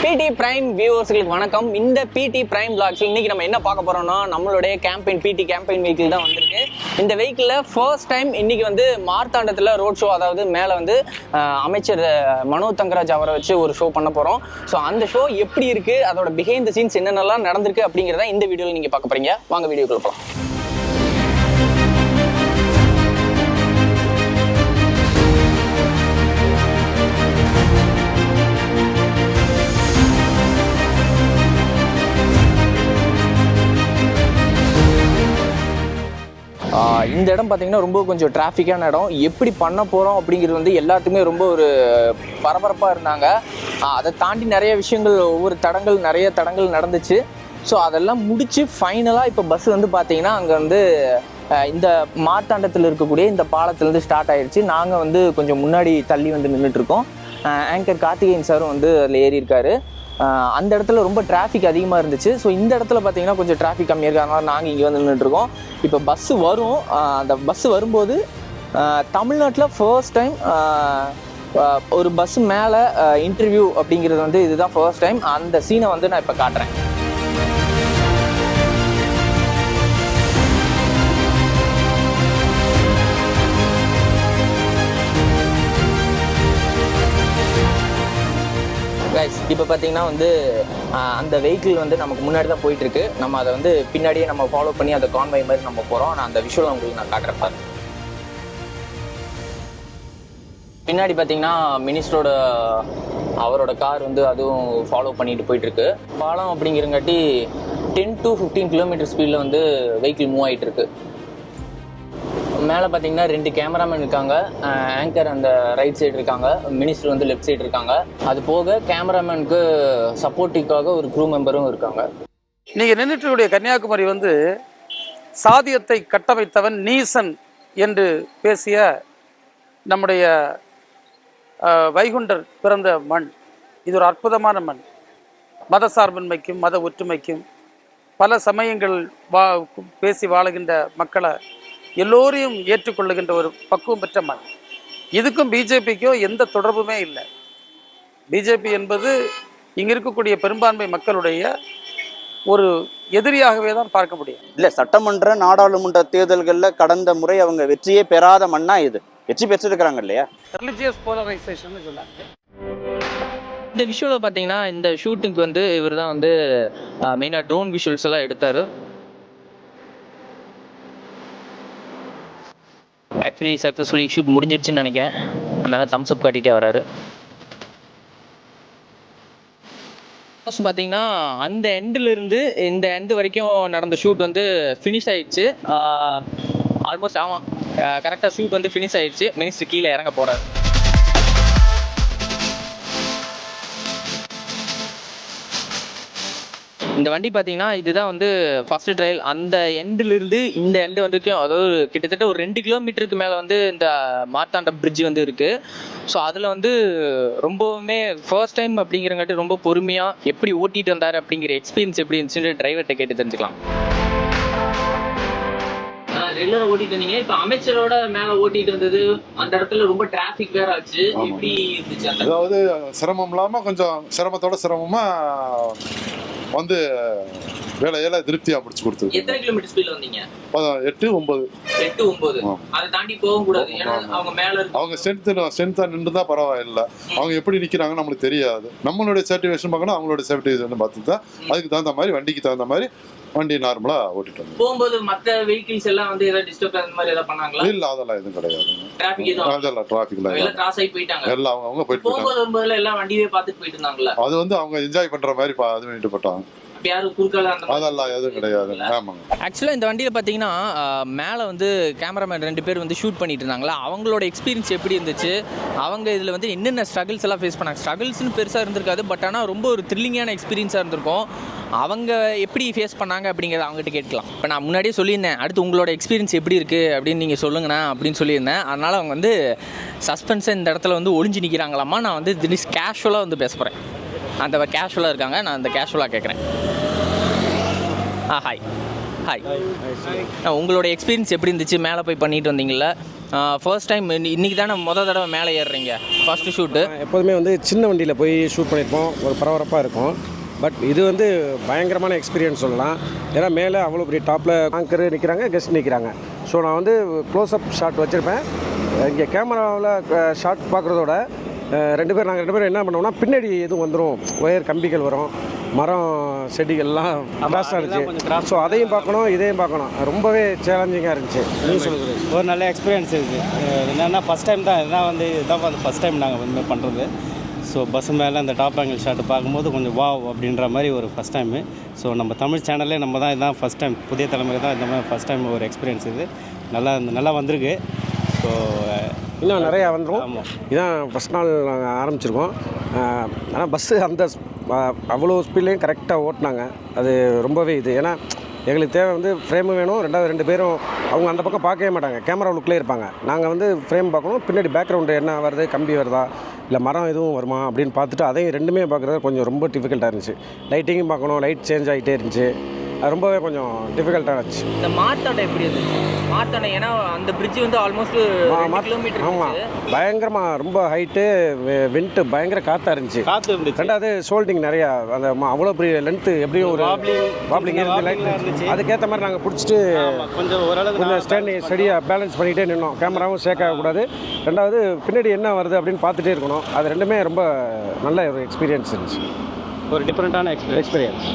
பிடி பிரைம் வியூவர்ஸ்களுக்கு வணக்கம். இந்த பிடி பிரைம் vlogs இன்னைக்கு நம்ம என்ன பார்க்க போறோம்னா நம்மளுடைய கேம்பெயின் பிடி கேம்பெயின் வெஹிக்கிள் தான் வந்திருக்கு. இந்த வெஹிக்கிளில் ஃபர்ஸ்ட் டைம் இன்னைக்கு வந்து மார்த்தாண்டத்தில் ரோட் ஷோ, அதாவது மேலே வந்து அமைச்சர் மனோ தங்கராஜ் அவரை வச்சு ஒரு ஷோ பண்ண போகிறோம். ஸோ அந்த ஷோ எப்படி இருக்கு, அதோட பிஹைண்ட் த சீன்ஸ் என்னென்னலாம் நடந்திருக்கு அப்படிங்கிறத இந்த வீடியோவில் நீங்கள் பார்க்க போறீங்க. வாங்க வீடியோக்குள்ள போகலாம். இந்த இடம் பார்த்தீங்கன்னா ரொம்ப கொஞ்சம் டிராஃபிக்கான இடம். எப்படி பண்ண போகிறோம் அப்படிங்கிறது வந்து எல்லாத்துக்குமே ரொம்ப ஒரு பரபரப்பாக இருந்தாங்க. அதை தாண்டி நிறைய விஷயங்கள், நிறைய தடங்கள் நடந்துச்சு. ஸோ அதெல்லாம் முடித்து ஃபைனலாக இப்போ பஸ் வந்து பார்த்தீங்கன்னா அங்கே வந்து இந்த மார்த்தாண்டத்தில் இருக்கக்கூடிய இந்த பாலத்துலேருந்து ஸ்டார்ட் ஆயிடுச்சு. நாங்கள் வந்து கொஞ்சம் முன்னாடி தள்ளி வந்து நின்றுட்டுருக்கோம். ஆங்கர் கார்த்திகேயன் சாரும் வந்து அதில் ஏறி இருக்காரு. அந்த இடத்துல ரொம்ப டிராஃபிக் அதிகமாக இருந்துச்சு. ஸோ இந்த இடத்துல பார்த்தீங்கன்னா கொஞ்சம் டிராஃபிக் கம்மியாக இருக்குது. அதனால் நாங்கள் இங்கே வந்து நின்றுட்டுருக்கோம். இப்போ பஸ்ஸு வரும். அந்த பஸ்ஸு வரும்போது தமிழ்நாட்டில் ஃபர்ஸ்ட் டைம் ஒரு பஸ்ஸு மேலே இன்டர்வியூ அப்படிங்கிறது வந்து இதுதான் ஃபர்ஸ்ட் டைம். அந்த சீனை வந்து நான் இப்போ காட்டுறேன். இப்போ பார்த்தீங்கன்னா வந்து அந்த வெஹிக்கிள் வந்து நமக்கு முன்னாடி தான் போயிட்டுருக்கு. நம்ம அதை வந்து பின்னாடியே நம்ம ஃபாலோ பண்ணி அந்த கான்வாய் மாதிரி நம்ம போகிறோம். நான் அந்த விஷுவல் உங்களுக்கு நான் காட்டுறேன். பின்னாடி பார்த்தீங்கன்னா மினிஸ்டரோட அவரோட கார் வந்து அதுவும் ஃபாலோ பண்ணிட்டு போயிட்டுருக்கு. பாலம் அப்படிங்கிறங்காட்டி 10 to 15 கிலோமீட்டர் ஸ்பீடில் வந்து வெஹிக்கிள் மூவ் ஆகிட்டு இருக்கு. மேலே பார்த்தீங்கன்னா 2 கேமராமேன் இருக்காங்க. ஆங்கர் அந்த ரைட் சைடு இருக்காங்க, மினிஸ்டர் வந்து லெஃப்ட் சைடு இருக்காங்க. அது போக கேமராமேனுக்கு சப்போர்ட்டிக்காக ஒரு க்ரூ மெம்பரும் இருக்காங்க. நீங்கள் நின்றுடைய கன்னியாகுமரி வந்து சாதியத்தை கட்டமைத்தவன் நீசன் என்று பேசிய நம்முடைய வைகுண்டர் பிறந்த மண். இது ஒரு அற்புதமான மண். மத சார்பின்மைக்கும் மத ஒற்றுமைக்கும் பல சமயங்கள் பேசி வாழுகின்ற மக்களை எல்லோரையும் ஏற்றுக்கொள்ளுகின்ற ஒரு பக்குவம் பெற்ற மண். இதுக்கும் பிஜேபிக்கோ எந்த தொடர்புமே இல்லை. பிஜேபி என்பது இங்கே இருக்கக்கூடிய பெரும்பான்மை மக்களுடைய ஒரு எதிரியாகவே தான் பார்க்க முடியும். இல்லை, சட்டமன்ற நாடாளுமன்ற தேர்தல்களில் கடந்த முறை அவங்க வெற்றியே பெறாத மண்ணா இது. வெற்றி பெற்றிருக்கிறாங்க இல்லையா? ரிலிஜியஸ் போலரைசேஷன் சொன்னாங்க. இந்த விஷுவலை பார்த்தீங்கன்னா இந்த ஷூட்டிங்க்கு வந்து இவர் தான் வந்து மெயினாக ட்ரோன் விஷுவல்ஸ் எல்லாம் எடுத்தார். ஆக்சுவலி சக்ஸஸ்ஃபுல்லி ஷூட் முடிஞ்சிருச்சுன்னு நினைக்கிறேன். அதனால தம்ஸ் அப் காட்டிகிட்டே வராரு. பார்த்தீங்கன்னா அந்த எண்டிலிருந்து இந்த எண்டு வரைக்கும் நடந்த ஷூட் வந்து ஃபினிஷ் ஆயிடுச்சு. ஆல்மோஸ்ட் ஆமாம், கரெக்டாக ஷூட் வந்து ஃபினிஷ் ஆயிடுச்சு. மினிஸ்டர் கீழே இறங்க போகிறார். இந்த வண்டி பார்த்தீங்கன்னா இதுதான் வந்து ஃபர்ஸ்ட் ட்ரையல். அந்த எண்டிலிருந்து இந்த எண்டு வரைக்கும், அதாவது கிட்டத்தட்ட ஒரு 2 கிலோமீட்டருக்கு மேலே வந்து இந்த மார்த்தாண்டம் பிரிட்ஜ் வந்து இருக்குது. ஸோ அதில் வந்து ரொம்பவுமே ஃபர்ஸ்ட் டைம் அப்படிங்கிறங்காட்டி ரொம்ப பொறுமையாக எப்படி ஓட்டிகிட்டு வந்தார் அப்படிங்கிற எக்ஸ்பீரியன்ஸ் எப்படி இருந்துச்சுன்னு டிரைவர்கிட்ட கேட்டு தெரிஞ்சுக்கலாம். ரெகுலராக ஓட்டிட்டு இருந்தீங்க, இப்போ அமைச்சரோட மேலே ஓட்டிட்டு இருந்தது, அந்த இடத்துல ரொம்ப டிராஃபிக் வேற ஆச்சு. எப்படி இருந்துச்சு? அதாவது சிரமம் இல்லாமல் கொஞ்சம் சிரமமா வந்து வேலையில திருப்தியா முடிச்சு கொடுத்து. எத்தனை கிலோமீட்டர் ஸ்பீட்ல வந்தீங்க? 8, 9. அதை தாண்டி போக கூடாது. ஏன்னா அவங்க மேல இருக்கு. அவங்க ஸ்ட்ரென்த்தா நின்றுதா பரவாயில்லை. அவங்க எப்படி நிக்கிறாங்க நம்மளுக்கு தெரியாது. நம்மளுடைய சேட்டிவேஷன் பார்க்கணும், அவங்களோட சேஃப்டி பார்த்து தான் அதுக்கு தகுந்த மாதிரி வண்டிக்கு தகுந்த மாதிரி வண்டி நார்மலா ஓட்டிட்டு வந்தோம். போகும்போது மத்த வெஹிக்கிள்ஸ் எல்லாம் வந்து ஏதாவது டிஸ்டர்ப் அந்த மாதிரி ஏதாவது பண்ணாங்களா? இல்ல, அதெல்லாம் எதுவும் கிடையாது. டிராஃபிக்ல எல்லாம் கிராஸ் ஆகி போயிட்டாங்க. எல்லாம் அவங்க போயிட்டு போகும்போது எல்லாம் வண்டியே பார்த்துட்டு போயிட்டு இருந்தாங்களா? அது வந்து அவங்க என்ஜாய் பண்ற மாதிரி அது பண்ணிட்டு போட்டாங்க. அதெல்லாம் எதுவும் கிடையாது. ஆக்சுவலாக இந்த வண்டியில் பார்த்தீங்கன்னா மேலே வந்து கேமராமேன் 2 பேர் வந்து ஷூட் பண்ணிட்டு இருந்தாங்களா, அவங்களோட எக்ஸ்பீரியன்ஸ் எப்படி இருந்துச்சு, அவங்க இதில் வந்து என்னென்ன ஸ்ட்ரகிள்ஸ் எல்லாம் ஃபேஸ் பண்ணாங்க. ஸ்ட்ரகிள்ஸ்னு பெருசாக இருந்திருக்காது, பட் ஆனால் ரொம்ப ஒரு த்ரில்லிங்கான எக்ஸ்பீரியன்ஸாக இருந்திருக்கும். அவங்க எப்படி ஃபேஸ் பண்ணாங்க அப்படிங்கிறத அவங்ககிட்ட கேட்கலாம். இப்போ நான் முன்னாடியே சொல்லியிருந்தேன், அடுத்து உங்களோட எக்ஸ்பீரியன்ஸ் எப்படி இருக்குது அப்படின்னு நீங்கள் சொல்லுங்கண்ணா அப்படின்னு சொல்லியிருந்தேன். அதனால் அவங்க வந்து சஸ்பென்ஸை இந்த இடத்துல வந்து ஒளிஞ்சு நிற்கிறாங்களாமா. நான் வந்து திடீர் கேஷுவலாக வந்து பேச போகிறேன். அந்த கேஷுவலாக இருக்காங்க, நான் அந்த கேஷுவலாக கேட்குறேன். ஹாய். உங்களோட எக்ஸ்பீரியன்ஸ் எப்படி இருந்துச்சு? மேலே போய் பண்ணிட்டு வந்தீங்களா? ஃபர்ஸ்ட் டைம் இன்னைக்கு தானே தடவை மேலே ஏறுறீங்க, ஃபர்ஸ்ட் ஷூட்டு? எப்போதுமே வந்து சின்ன வண்டியில் போய் ஷூட் பண்ணியிருப்போம், ஒரு பரபரப்பாக இருக்கும். பட் இது வந்து பயங்கரமான எக்ஸ்பீரியன்ஸ் சொல்லலாம். ஏன்னா மேலே அவ்வளோ பெரிய டாப்பில் ஆங்கர் நிற்கிறாங்க, கெஸ்ட் நிற்கிறாங்க. ஸோ நான் வந்து க்ளோஸ்அப் ஷாட் வச்சுருப்பேன். இங்கே கேமராவில் ஷாட் பார்க்குறதோட நாங்கள் ரெண்டு பேரும் என்ன பண்ணுவோம்னா, பின்னாடி எதுவும் வந்துடும், ஒயர் கம்பிகள் வரும், மரம் செடிகள்லாம் கிராஸாக இருந்துச்சு. ஸோ அதையும் பார்க்கணும், இதையும் பார்க்கணும். ரொம்பவே சேலஞ்சிங்காக இருந்துச்சு. நீங்கள் சொல்லுங்கள். ஒரு நல்ல எக்ஸ்பீரியன்ஸ் இருக்குது. என்னென்னா ஃபஸ்ட் டைம் தான் இதுதான் ஃபஸ்ட் டைம் நாங்கள் வந்து பண்ணுறது. ஸோ பஸ்ஸு மேலே அந்த டாப் ஆங்கிள் ஷாட்டு பார்க்கும்போது கொஞ்சம் வாவ் அப்படின்ற மாதிரி ஒரு ஃபஸ்ட் டைமு. ஸோ நம்ம தமிழ் சேனல்லே நம்ம தான் இதுதான் ஃபஸ்ட் டைம், புதிய தலைமுறை தான் இந்த மாதிரி ஃபஸ்ட் டைம் ஒரு எக்ஸ்பீரியன்ஸ். இது நல்லா வந்திருக்கு. ஸோ இன்னும் நிறையா வந்துடும். ஆமாம், இதுதான் ஃபஸ்ட் நாள் நாங்கள் ஆரம்பிச்சிருக்கோம். ஆனால் பஸ்ஸு அந்த அவ்வளோ ஸ்பீட்லேயும் கரெக்டாக ஓட்டினாங்க. அது ரொம்பவே இது. ஏன்னா எங்களுக்கு தேவை வந்து ஃப்ரேமு வேணும், ரெண்டாவது 2 பேரும் அவங்க அந்த பக்கம் பார்க்கவே மாட்டாங்க, கேமரா உள்ளுக்குள்ளே இருப்பாங்க. நாங்கள் வந்து ஃப்ரேம் பார்க்கணும், பின்னாடி பேக்ரவுண்டு என்ன வருது, கம்பி வருதா இல்லை மரம் எதுவும் வருமா அப்படின்னு பார்த்துட்டு அதையும் ரெண்டுமே பார்க்குறது கொஞ்சம் ரொம்ப டிஃபிகல்ட்டாக இருந்துச்சு. லைட்டிங்கும் பார்க்கணும், லைட் சேஞ்ச் ஆகிட்டே இருந்துச்சு. அது ரொம்பவே கொஞ்சம் டிஃபிகல்ட்டாக இருந்துச்சு. இந்த மார்த்தாண்டம் எப்படி இருந்துச்சு? மார்த்தாண்டம் ஏன்னா அந்த பிரிட்ஜ் வந்து ஆல்மோஸ்ட் 2 கிலோமீட்டர். ஆமாம், பயங்கரமாக ரொம்ப ஹைட்டு, விண்ட்டு பயங்கர காற்றா இருந்துச்சு. காற்று இருந்துச்சு. ரெண்டாவது ஷோல்டிங் நிறையா, அந்த அவ்வளோ பெரிய லென்த்து எப்படியும் ஒரு வாப்ளிங் இருந்து லைட் இருந்துச்சு. அதுக்கேற்ற மாதிரி நாங்கள் பிடிச்சிட்டு கொஞ்சம் ஓரளவுக்கு கொஞ்சம் ஸ்டாண்டிங் ஸ்டடியாக பேலன்ஸ் பண்ணிகிட்டே நின்னோம். கேமராவும் ஷேக் ஆகக்கூடாது, ரெண்டாவது பின்னாடி என்ன வருது அப்படின்னு பார்த்துட்டே இருக்கணும். அது ரெண்டுமே ரொம்ப நல்ல ஒரு எக்ஸ்பீரியன்ஸ் இருந்துச்சு. ஒரு டிஃப்ரெண்ட்டான எக்ஸ்பீரியன்ஸ்.